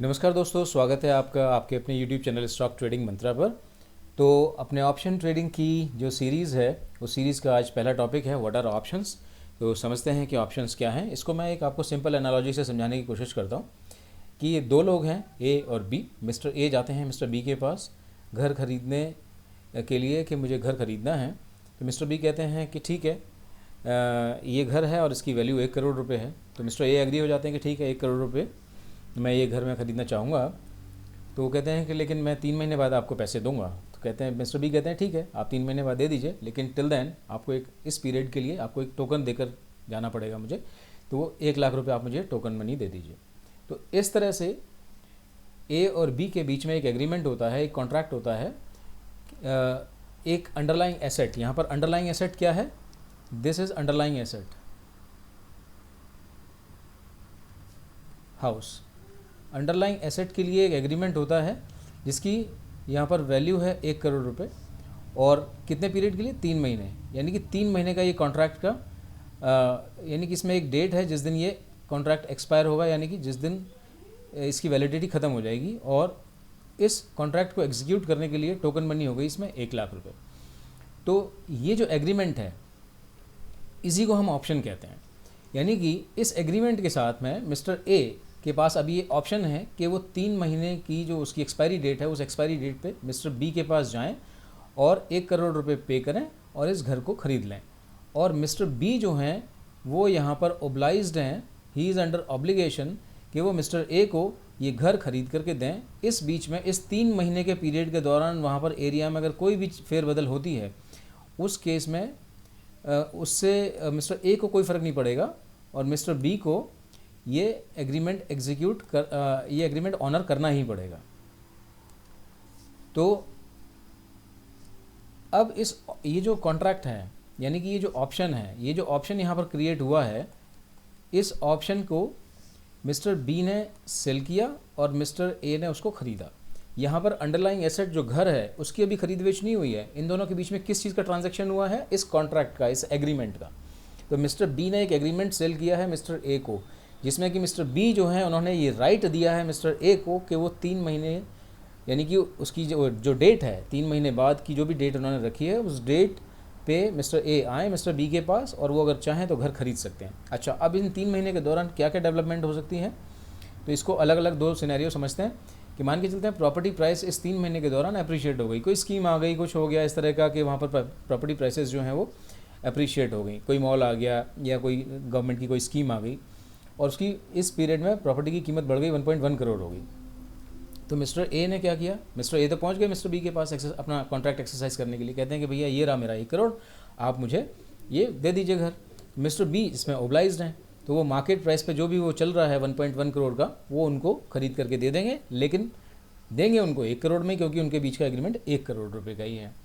नमस्कार दोस्तों, स्वागत है आपका आपके अपने YouTube चैनल स्टॉक ट्रेडिंग मंत्रा पर। तो अपने ऑप्शन ट्रेडिंग की जो सीरीज़ है उस सीरीज़ का आज पहला टॉपिक है व्हाट आर ऑप्शंस। तो समझते हैं कि ऑप्शंस क्या हैं। इसको मैं एक आपको सिंपल एनालॉजी से समझाने की कोशिश करता हूँ कि ये दो लोग हैं, ए और बी। मिस्टर ए जाते हैं मिस्टर बी के पास घर खरीदने के लिए कि मुझे घर ख़रीदना है। तो मिस्टर बी कहते हैं कि ठीक है, ये घर है और इसकी वैल्यू 1 करोड़ रुपये है। तो मिस्टर ए एग्री हो जाते हैं कि ठीक है, 1 करोड़ रुपये मैं ये घर में ख़रीदना चाहूँगा। तो वो कहते हैं कि लेकिन मैं 3 महीने बाद आपको पैसे दूंगा। तो कहते हैं मिस्टर बी कहते हैं ठीक है, आप 3 महीने बाद दे दीजिए, लेकिन टिल देन आपको एक इस पीरियड के लिए आपको एक टोकन देकर जाना पड़ेगा मुझे। तो वो 1 लाख रुपये आप मुझे टोकन मनी दे दीजिए। तो इस तरह से ए और बी के बीच में एक एग्रीमेंट होता है, एक कॉन्ट्रैक्ट होता है। एक अंडरलाइंग एसेट, यहाँ पर अंडरलाइंग एसेट क्या है? This is underlying asset, house. Underlying asset के लिए एक एग्रीमेंट होता है जिसकी यहाँ पर वैल्यू है 1 करोड़ रुपये और कितने पीरियड के लिए? 3 महीने। यानी कि 3 महीने का ये कॉन्ट्रैक्ट का यानी कि इसमें एक डेट है जिस दिन ये कॉन्ट्रैक्ट एक्सपायर होगा, यानी कि जिस दिन इसकी वैलिडिटी ख़त्म हो जाएगी। और इस कॉन्ट्रैक्ट को एग्जीक्यूट करने के लिए टोकन मनी हो गई इसमें 1 लाख रुपये। तो ये जो एग्रीमेंट है इसी को हम ऑप्शन कहते हैं। यानी कि इस एग्रीमेंट के साथ में मिस्टर ए के पास अभी ये ऑप्शन है कि वो 3 महीने की जो उसकी एक्सपायरी डेट है उस एक्सपायरी डेट पे मिस्टर बी के पास जाएं और 1 करोड़ रुपये पे करें और इस घर को ख़रीद लें। और मिस्टर बी जो हैं वो यहाँ पर ओब्लाइज्ड हैं, ही इज़ अंडर ऑब्लिगेशन कि वो मिस्टर ए को ये घर ख़रीद करके दें। इस बीच में इस 3 महीने के पीरियड के दौरान वहाँ पर एरिया में अगर कोई भी फेरबदल होती है उस केस में उससे मिस्टर ए को कोई फ़र्क नहीं पड़ेगा और मिस्टर बी को ये एग्रीमेंट ये एग्रीमेंट ऑनर करना ही पड़ेगा। तो अब ये जो कॉन्ट्रैक्ट है, यानी कि ये जो ऑप्शन है, ये जो ऑप्शन यहाँ पर क्रिएट हुआ है, इस ऑप्शन को मिस्टर बी ने सेल किया और मिस्टर ए ने उसको ख़रीदा। यहाँ पर अंडरलाइंग एसेट जो घर है उसकी अभी खरीद बेच नहीं हुई है। इन दोनों के बीच में किस चीज़ का ट्रांजैक्शन हुआ है? इस कॉन्ट्रैक्ट का, इस एग्रीमेंट का। तो मिस्टर बी ने एक एग्रीमेंट सेल किया है मिस्टर ए को, जिसमें कि मिस्टर बी जो है उन्होंने ये राइट दिया है मिस्टर ए को कि वो 3 महीने, यानी कि उसकी जो डेट है 3 महीने बाद की जो भी डेट उन्होंने रखी है उस डेट पे मिस्टर ए आए मिस्टर बी के पास और वो अगर चाहें तो घर खरीद सकते हैं। अच्छा, अब इन 3 महीने के दौरान क्या क्या डेवलपमेंट हो सकती है? तो इसको अलग अलग दो सिनेरियो समझते हैं कि मान के चलते हैं प्रॉपर्टी प्राइस इस 3 महीने के दौरान अप्रिशिएट हो गई, कोई स्कीम आ गई, कुछ हो गया इस तरह का कि वहाँ पर प्रॉपर्टी प्राइसेस जो हैं वो अप्रिशिएट हो गई, कोई मॉल आ गया या कोई गवर्नमेंट की कोई स्कीम आ गई और उसकी इस पीरियड में प्रॉपर्टी की कीमत बढ़ गई 1.1 करोड़ हो गई। तो मिस्टर ए ने क्या किया? मिस्टर ए तो पहुंच गए मिस्टर बी के पास अपना कॉन्ट्रैक्ट एक्सरसाइज करने के लिए। कहते हैं कि भैया ये रहा मेरा 1 करोड़, आप मुझे ये दे दीजिए घर। मिस्टर बी इसमें ओब्लाइज्ड हैं, तो वो मार्केट प्राइस पे जो भी वो चल रहा है 1.1 करोड़ का वो उनको खरीद करके दे देंगे, लेकिन देंगे उनको 1 करोड़ में, क्योंकि उनके बीच का एग्रीमेंट 1 करोड़ रुपये का ही है।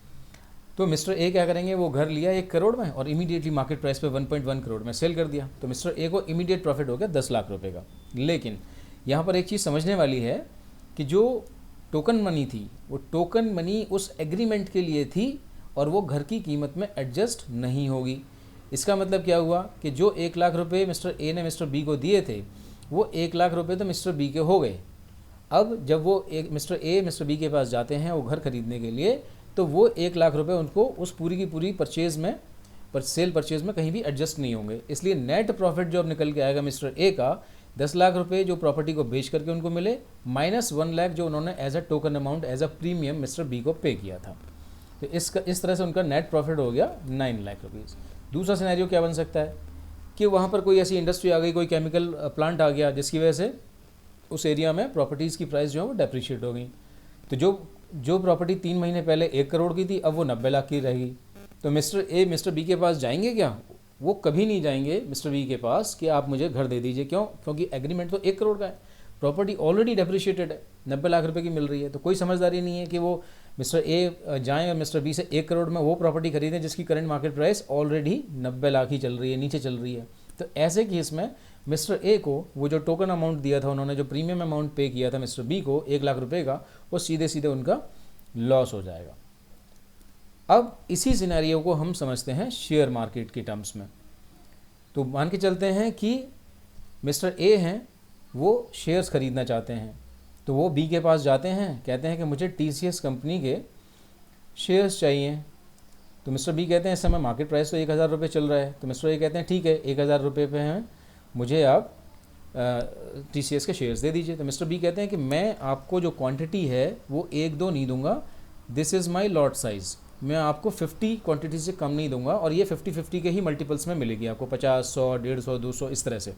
तो मिस्टर ए क्या करेंगे? वो घर लिया 1 करोड़ में और इमीडिएटली मार्केट प्राइस पे 1.1 करोड़ में सेल कर दिया। तो मिस्टर ए को इमीडिएट प्रॉफिट हो गया 10 लाख रुपए का। लेकिन यहाँ पर एक चीज़ समझने वाली है कि जो टोकन मनी थी वो टोकन मनी उस एग्रीमेंट के लिए थी और वो घर की कीमत में एडजस्ट नहीं होगी। इसका मतलब क्या हुआ कि जो 1 लाख रुपये मिस्टर ए ने मिस्टर बी को दिए थे वो 1 लाख रुपये तो मिस्टर बी के हो गए। अब जब वो मिस्टर ए मिस्टर बी के पास जाते हैं वो घर खरीदने के लिए, तो वो 1 लाख रुपये उनको उस पूरी की पूरी सेल परचेज में कहीं भी एडजस्ट नहीं होंगे। इसलिए नेट प्रॉफिट जो अब निकल के आएगा मिस्टर ए का 10 लाख रुपये जो प्रॉपर्टी को बेच करके उनको मिले, माइनस 1 लाख जो उन्होंने as a token amount as a premium mister B को पे किया था। तो इस तरह से उनका नेट प्रॉफिट हो गया 9 लाख रुपीज़। दूसरा सिनेरियो क्या बन सकता है कि वहाँ पर कोई ऐसी इंडस्ट्री आ गई, कोई केमिकल प्लांट आ गया जिसकी वजह से उस एरिया में प्रॉपर्टीज़ की प्राइस जो है वो डेप्रिशिएट हो गई। तो जो प्रॉपर्टी 3 महीने पहले 1 करोड़ की थी अब वो 90 लाख की रहेगी। तो मिस्टर ए मिस्टर बी के पास जाएंगे क्या? वो कभी नहीं जाएंगे मिस्टर बी के पास कि आप मुझे घर दे दीजिए। क्यों? क्योंकि एग्रीमेंट तो 1 करोड़ का है, प्रॉपर्टी ऑलरेडी डेप्रिशिएटेड है, 90 लाख रुपए की मिल रही है। तो कोई समझदारी नहीं है कि वो मिस्टर ए जाएँ और मिस्टर बी से 1 करोड़ में वो प्रॉपर्टी खरीदें जिसकी current market price already 90 lakh ही चल रही है, नीचे चल रही है। तो ऐसे केस में मिस्टर ए को वो जो टोकन अमाउंट दिया था, उन्होंने जो प्रीमियम अमाउंट पे किया था मिस्टर बी को 1 लाख रुपए का, वो सीधे सीधे उनका लॉस हो जाएगा। अब इसी सिनेरियो को हम समझते हैं शेयर मार्केट की टर्म्स में। तो मान के चलते हैं कि मिस्टर ए हैं वो शेयर्स खरीदना चाहते हैं तो वो बी के पास जाते हैं, कहते हैं कि मुझे TCS कंपनी के शेयर्स चाहिए। तो मिस्टर बी कहते हैं इस समय मार्केट प्राइस तो 1000 रुपये चल रहा है। तो मिस्टर ए कहते हैं ठीक है 1000 रुपये पे हैं, मुझे आप TCS के शेयर्स दे दीजिए। तो मिस्टर बी कहते हैं कि मैं आपको जो क्वांटिटी है वो 1-2 नहीं दूंगा, this is my lot size, मैं आपको 50 क्वांटिटी से कम नहीं दूंगा, और ये 50-50 के ही मल्टीपल्स में मिलेगी आपको, 50, 100, 150, 200 इस तरह से।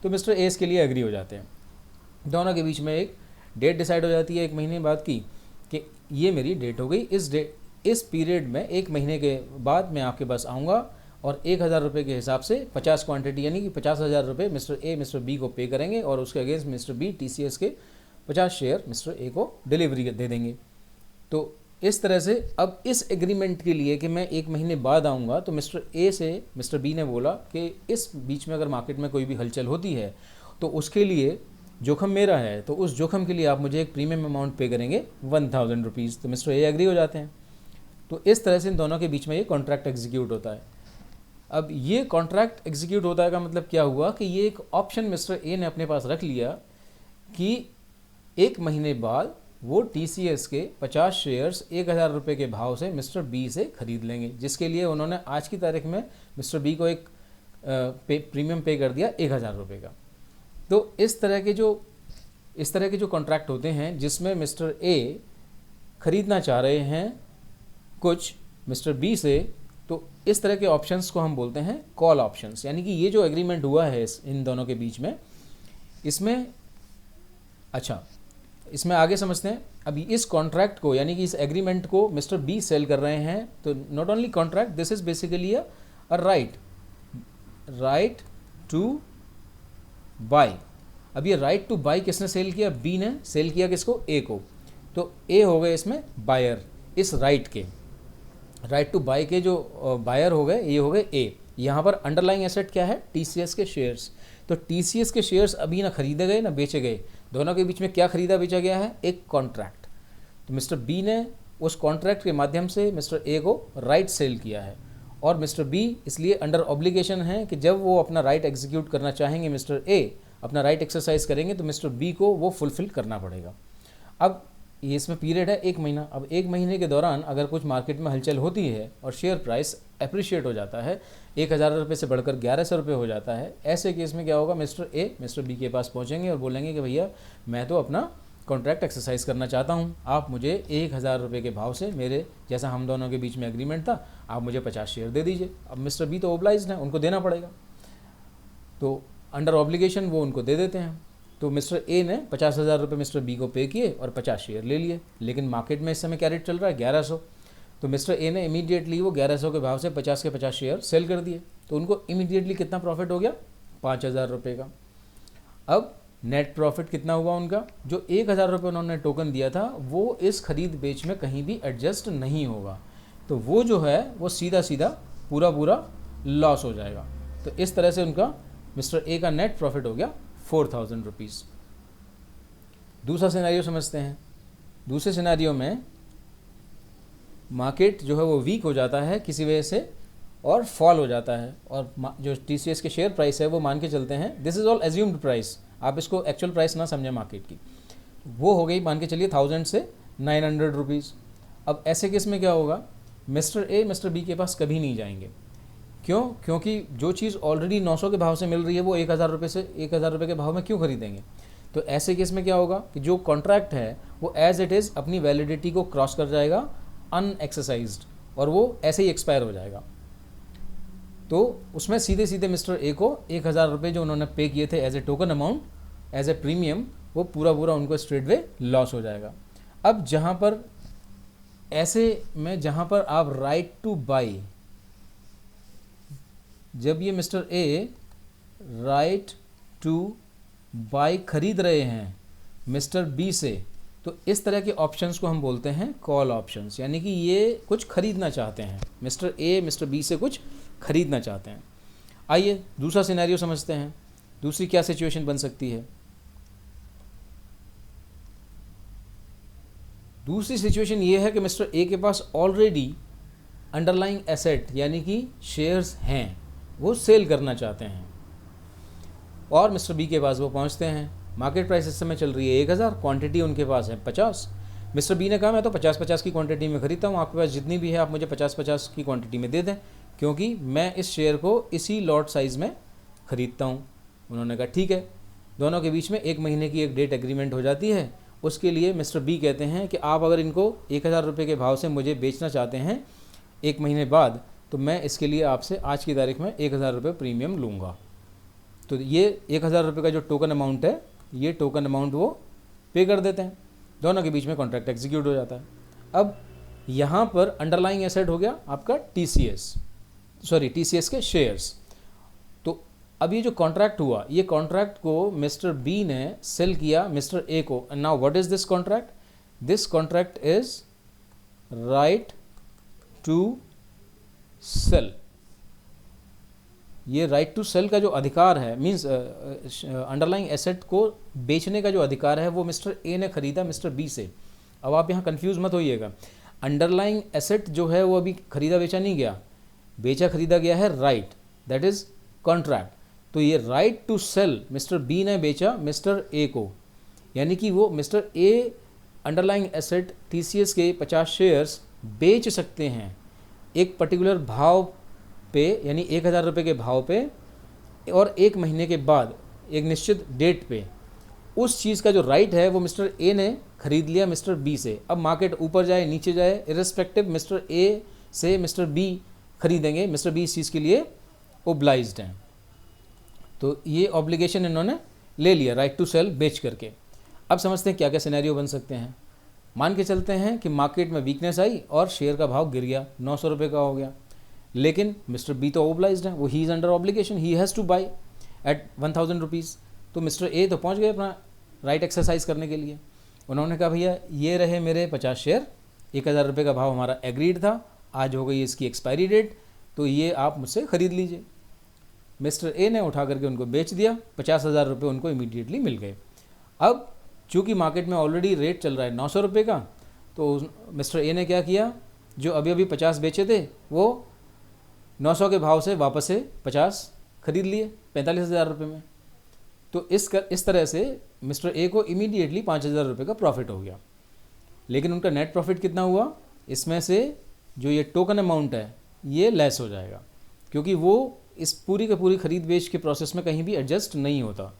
तो मिस्टर ए इसके लिए एग्री हो जाते हैं। दोनों के बीच में एक डेट डिसाइड हो जाती है 1 महीने बाद की, कि ये मेरी डेट हो गई, इस पीरियड में 1 महीने के बाद मैं आपके पास आऊँगा और 1000 रुपये के हिसाब से 50 क्वांटिटी यानी कि 50,000 रुपये मिस्टर ए मिस्टर बी को पे करेंगे, और उसके अगेंस्ट मिस्टर बी TCS के 50 शेयर मिस्टर ए को डिलीवरी दे देंगे। तो इस तरह से अब इस एग्रीमेंट के लिए कि मैं 1 महीने बाद आऊँगा, तो मिस्टर ए से मिस्टर बी ने बोला कि इस बीच में अगर मार्केट में कोई भी हलचल होती है तो उसके लिए जोखम मेरा है, तो उस जोखम के लिए आप मुझे एक प्रीमियम अमाउंट पे करेंगे 1000 रुपीज़। तो मिस्टर ए एग्री हो जाते हैं। तो इस तरह से इन दोनों के बीच में ये कॉन्ट्रैक्ट एग्जीक्यूट होता है। अब ये कॉन्ट्रैक्ट एग्जीक्यूट होता है का मतलब क्या हुआ कि ये एक ऑप्शन मिस्टर ए ने अपने पास रख लिया कि 1 महीने बाद वो TCS के 50 शेयर्स 1000 रुपये के भाव से मिस्टर बी से ख़रीद लेंगे, जिसके लिए उन्होंने आज की तारीख में मिस्टर बी को एक प्रीमियम पे कर दिया 1000 रुपये का। तो इस तरह के जो कॉन्ट्रैक्ट होते हैं जिसमें मिस्टर ए ख़रीदना चाह रहे हैं कुछ मिस्टर बी से, तो इस तरह के ऑप्शंस को हम बोलते हैं कॉल ऑप्शंस। यानी कि ये जो एग्रीमेंट हुआ है इन दोनों के बीच में, इसमें आगे समझते हैं। अभी इस कॉन्ट्रैक्ट को यानी कि इस एग्रीमेंट को मिस्टर बी सेल कर रहे हैं, तो not only contract, this is basically a right to buy. अब ये राइट टू बाय किसने सेल किया? बी ने सेल किया किसको? ए को। तो ए हो गए इसमें बायर, इस राइट के, राइट टू बाय के जो बायर हो गए ये हो गए ए। यहाँ पर अंडरलाइंग एसेट क्या है? TCS के शेयर्स। तो TCS के शेयर्स अभी ना खरीदे गए ना बेचे गए, दोनों के बीच में क्या खरीदा बेचा गया है? एक कॉन्ट्रैक्ट। तो मिस्टर बी ने उस कॉन्ट्रैक्ट के माध्यम से मिस्टर ए को राइट सेल किया है, और मिस्टर बी इसलिए अंडर ऑब्लिगेशन है कि जब वो अपना राइट एग्जीक्यूट करना चाहेंगे, मिस्टर ए अपना राइट एक्सरसाइज करेंगे, तो मिस्टर बी को वो फुलफिल करना पड़ेगा। अब ये इसमें पीरियड है 1 महीना। अब 1 महीने के दौरान अगर कुछ मार्केट में हलचल होती है और शेयर प्राइस अप्रिशिएट हो जाता है, 1000 रुपये से बढ़कर 1100 रुपये हो जाता है, ऐसे केस में क्या होगा? मिस्टर ए मिस्टर बी के पास पहुंचेंगे और बोलेंगे कि भैया मैं तो अपना कॉन्ट्रैक्ट एक्सरसाइज करना चाहता हूं, आप मुझे 1000 रुपये के भाव से, मेरे जैसा हम दोनों के बीच में एग्रीमेंट था, आप मुझे 50 शेयर दे दीजिए। अब मिस्टर बी तो ओब्लाइज्ड है, उनको देना पड़ेगा, तो अंडर ऑब्लिगेशन वो उनको दे देते हैं। तो मिस्टर ए ने 50,000 रुपये मिस्टर बी को पे किए और 50 शेयर ले लिए, लेकिन मार्केट में इस समय क्या रेट चल रहा है? 1100। तो मिस्टर ए ने इमीडिएटली वो 1100 के भाव से 50 के 50 शेयर सेल कर दिए। तो उनको इमीडिएटली कितना प्रॉफिट हो गया? 5000 रुपये का। अब नेट प्रॉफिट कितना हुआ उनका? जो 1000 रुपये उन्होंने टोकन दिया था वो इस खरीद बेच में कहीं भी एडजस्ट नहीं होगा, तो वो जो है वो सीधा सीधा पूरा लॉस हो जाएगा। तो इस तरह से उनका मिस्टर ए का नेट प्रॉफिट हो गया 4000 रुपीज़। दूसरा सिनेरियो समझते हैं। दूसरे सिनेरियो में मार्केट जो है वो वीक हो जाता है किसी वजह से और फॉल हो जाता है, और जो TCS के शेयर प्राइस है वो मान के चलते हैं, this is all assumed price, आप इसको एक्चुअल प्राइस ना समझें मार्केट की, वो हो गई मान के चलिए 1000 से 900 रुपीज़। अब ऐसे केस में क्या होगा? मिस्टर ए मिस्टर बी के पास कभी नहीं जाएंगे। क्यों? क्योंकि जो चीज़ ऑलरेडी 900 के भाव से मिल रही है वो 1000 रुपये से 1000 रुपये के भाव में क्यों खरीदेंगे? तो ऐसे केस में क्या होगा कि जो कॉन्ट्रैक्ट है वो एज इट इज़ अपनी वैलिडिटी को क्रॉस कर जाएगा अनएक्सरसाइज्ड, और वो ऐसे ही एक्सपायर हो जाएगा। तो उसमें सीधे सीधे मिस्टर ए को 1000 रुपये जो उन्होंने पे किए थे as a token amount, as a premium, वो पूरा उनको स्ट्रेट वे लॉस हो जाएगा। अब जहाँ पर ऐसे में जहाँ पर आप राइट टू बाई, जब ये mister A right two by खरीद रहे हैं मिस्टर बी से, तो इस तरह के ऑप्शंस को हम बोलते हैं कॉल ऑप्शंस, यानी कि ये कुछ खरीदना चाहते हैं, मिस्टर ए मिस्टर बी से कुछ खरीदना चाहते हैं। आइए दूसरा सिनेरियो समझते हैं। दूसरी क्या सिचुएशन बन सकती है? दूसरी सिचुएशन ये है कि मिस्टर ए के पास ऑलरेडी अंडरलाइंग एसेट यानी कि शेयर्स हैं, वो सेल करना चाहते हैं, और मिस्टर बी के पास वो पहुंचते हैं, मार्केट प्राइस इस समय चल रही है 1000, क्वांटिटी उनके पास है 50। मिस्टर बी ने कहा मैं तो 50-50 की क्वांटिटी में खरीदता हूँ, आपके पास जितनी भी है आप मुझे 50-50 की क्वांटिटी में दे दें, क्योंकि मैं इस शेयर को इसी लॉट साइज़ में ख़रीदता हूँ। उन्होंने कहा ठीक है। दोनों के बीच में 1 महीने की एक डेट एग्रीमेंट हो जाती है। उसके लिए मिस्टर बी कहते हैं कि आप अगर इनको 1000 रुपये के भाव से मुझे बेचना चाहते हैं 1 महीने बाद, तो मैं इसके लिए आपसे आज की तारीख में 1000 रुपये प्रीमियम लूँगा। तो ये 1000 रुपये का जो टोकन अमाउंट है, ये टोकन अमाउंट वो पे कर देते हैं। दोनों के बीच में कॉन्ट्रैक्ट एग्जीक्यूट हो जाता है। अब यहाँ पर अंडरलाइंग एसेट हो गया आपका टीसीएस के शेयर्स। तो अब ये जो कॉन्ट्रैक्ट हुआ, ये कॉन्ट्रैक्ट को मिस्टर बी ने सेल किया मिस्टर ए को। Now what is this contract? This contract is right to sell. ये राइट टू सेल का जो अधिकार है, मींस अंडरलाइंग एसेट को बेचने का जो अधिकार है, वो मिस्टर ए ने खरीदा मिस्टर बी से। अब आप यहाँ कंफ्यूज मत होइएगा, अंडरलाइंग एसेट जो है वो अभी खरीदा बेचा नहीं गया, बेचा खरीदा गया है राइट, दैट इज कॉन्ट्रैक्ट। तो ये right to sell mister B ने बेचा मिस्टर ए को, यानी कि वो mister A underlying asset TCS के 50 शेयर्स बेच सकते हैं एक पर्टिकुलर भाव पे, यानी 1000 रुपये के भाव पे, और 1 महीने के बाद एक निश्चित डेट पे। उस चीज़ का जो राइट है वो मिस्टर ए ने खरीद लिया मिस्टर बी से। अब मार्केट ऊपर जाए नीचे जाए, इर्रेस्पेक्टिव मिस्टर ए से मिस्टर बी खरीदेंगे, मिस्टर बी इस चीज़ के लिए ओब्लाइज्ड हैं। तो ये ऑब्लिगेशन इन्होंने ले लिया राइट टू सेल बेच करके। अब समझते हैं क्या क्या सिनेरियो बन सकते हैं। मान के चलते हैं कि मार्केट में वीकनेस आई और शेयर का भाव गिर गया, 900 रुपये का हो गया, लेकिन मिस्टर बी तो ओब्लाइज्ड है, वो he is under obligation, he has to buy at 1000 rupees. तो मिस्टर ए तो पहुंच गए अपना राइट एक्सरसाइज करने के लिए। उन्होंने कहा भैया ये रहे मेरे 50 शेयर, 1000 रुपये का भाव हमारा एग्रीड था, आज हो गई इसकी एक्सपायरी डेट, तो ये आप मुझसे ख़रीद लीजिए। मिस्टर ए ने उठा करके उनको बेच दिया, 50,000 रुपये उनको इमीडिएटली मिल गए। अब चूँकि मार्केट में ऑलरेडी रेट चल रहा है 900 रुपये का, तो मिस्टर ए ने क्या किया, जो अभी अभी 50 बेचे थे वो 900 के भाव से वापस से 50 खरीद लिए 45,000 रुपये में। तो इस तरह से मिस्टर ए को इमीडिएटली 5,000 रुपये का प्रॉफिट हो गया। लेकिन उनका नेट प्रॉफिट कितना हुआ, इसमें से जो ये टोकन अमाउंट है ये लेस हो जाएगा, क्योंकि वो इस पूरी के पूरी खरीद बेच के प्रोसेस में कहीं भी एडजस्ट नहीं होता।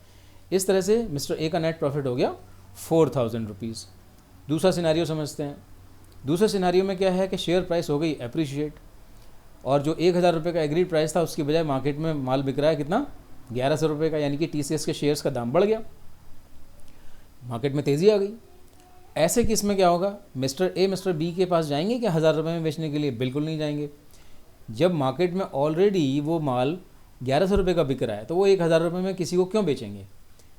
इस तरह से मिस्टर ए का नेट प्रॉफिट हो गया 4,000 रुपीज़। दूसरा सिनेरियो समझते हैं। दूसरे सिनेरियो में क्या है कि शेयर प्राइस हो गई अप्रिशिएट, और जो 1000 रुपये का एग्रीड प्राइस था उसकी बजाय मार्केट में माल बिक रहा है कितना, 1100 रुपये का, यानी कि टीसीएस के शेयर्स का दाम बढ़ गया, मार्केट में तेज़ी आ गई। ऐसे केस में क्या होगा, मिस्टर ए मिस्टर बी के पास जाएंगे क्या 1000 रुपये में बेचने के लिए? बिल्कुल नहीं जाएंगे। जब मार्केट में ऑलरेडी वो माल 1100 रुपये का बिक रहा है, तो वो 1000 रुपये में किसी को क्यों बेचेंगे?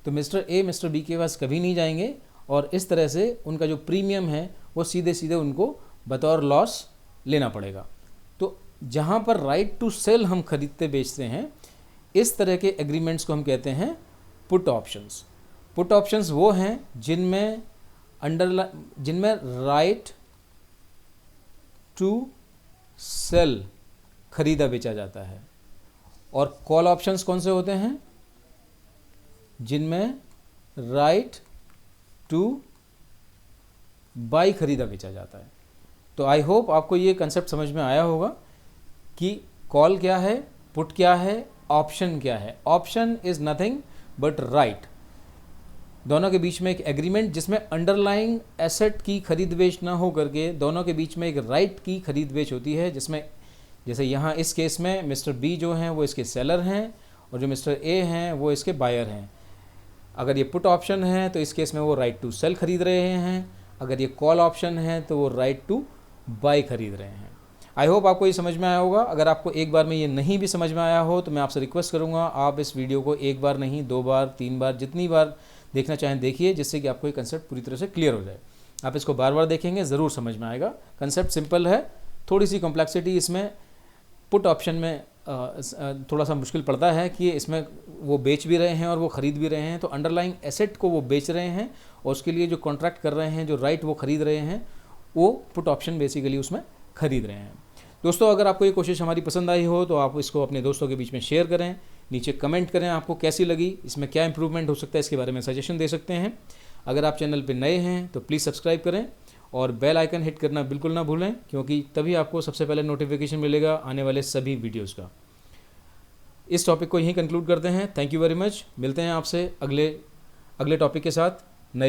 तो मिस्टर ए मिस्टर बी के पास कभी नहीं जाएंगे, और इस तरह से उनका जो प्रीमियम है वो सीधे सीधे उनको बतौर लॉस लेना पड़ेगा। तो जहाँ पर राइट टू सेल हम खरीदते बेचते हैं, इस तरह के एग्रीमेंट्स को हम कहते हैं पुट ऑप्शंस। पुट ऑप्शंस वो हैं जिनमें राइट टू सेल खरीदा बेचा जाता है। और कॉल ऑप्शंस कौन से होते हैं? जिनमें राइट टू बाई खरीदा बेचा जाता है। तो आई होप आपको ये कंसेप्ट समझ में आया होगा कि कॉल क्या है, पुट क्या है, ऑप्शन क्या है। Option is nothing but right, दोनों के बीच में एक एग्रीमेंट जिसमें अंडरलाइंग एसेट की खरीद बेच ना हो करके दोनों के बीच में एक राइट की खरीद बेच होती है, जिसमें जैसे यहाँ इस केस में मिस्टर बी जो हैं वो इसके सेलर हैं और जो मिस्टर ए हैं वो इसके बायर हैं। अगर ये पुट ऑप्शन है तो इस केस में वो राइट टू सेल खरीद रहे हैं, अगर ये कॉल ऑप्शन है तो वो राइट टू बाई खरीद रहे हैं। आई होप आपको ये समझ में आया होगा। अगर आपको एक बार में ये नहीं भी समझ में आया हो तो मैं आपसे रिक्वेस्ट करूँगा आप इस वीडियो को एक बार नहीं 2 बार 3 बार जितनी बार देखना चाहें देखिए, जिससे कि आपको ये कंसेप्ट पूरी तरह से क्लियर हो जाए। आप इसको बार बार देखेंगे ज़रूर समझ में आएगा। कंसेप्ट सिंपल है, थोड़ी सी कॉम्प्लेक्सिटी इसमें पुट ऑप्शन में थोड़ा सा मुश्किल पड़ता है कि इसमें वो बेच भी रहे हैं और वो ख़रीद भी रहे हैं। तो अंडरलाइंग एसेट को वो बेच रहे हैं और उसके लिए जो कॉन्ट्रैक्ट कर रहे हैं, जो राइट वो ख़रीद रहे हैं, वो पुट ऑप्शन बेसिकली उसमें ख़रीद रहे हैं। दोस्तों, अगर आपको ये कोशिश हमारी पसंद आई हो तो आप इसको अपने दोस्तों के बीच में शेयर करें। नीचे कमेंट करें आपको कैसी लगी, इसमें क्या इंप्रूवमेंट हो सकता है, इसके बारे में सजेशन दे सकते हैं। अगर आप चैनल पे नए हैं तो प्लीज़ सब्सक्राइब करें और बेल आइकन हिट करना बिल्कुल ना भूलें, क्योंकि तभी आपको सबसे पहले नोटिफिकेशन मिलेगा आने वाले सभी वीडियोज़ का। इस टॉपिक को यहीं कंक्लूड करते हैं। Thank you very much. मिलते हैं आपसे अगले टॉपिक के साथ नई